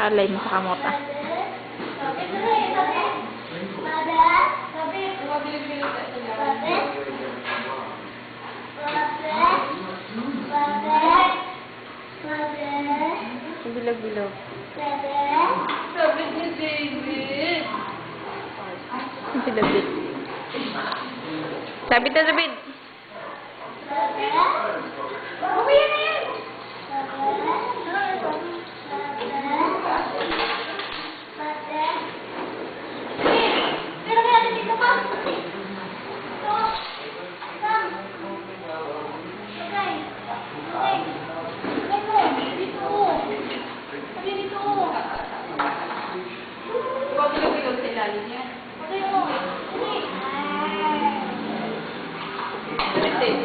Alay mo sa kamot, ah. Bilog-bilog. Sabi ni David. David. Sabi na, David. Uwi na yan. Pero kaya dito pa. Ito. Sam. Okay. Okay. Dito. Sabi dito. Huwag bilog-bilog sa ilalim niya. Okay mo. Sige. David.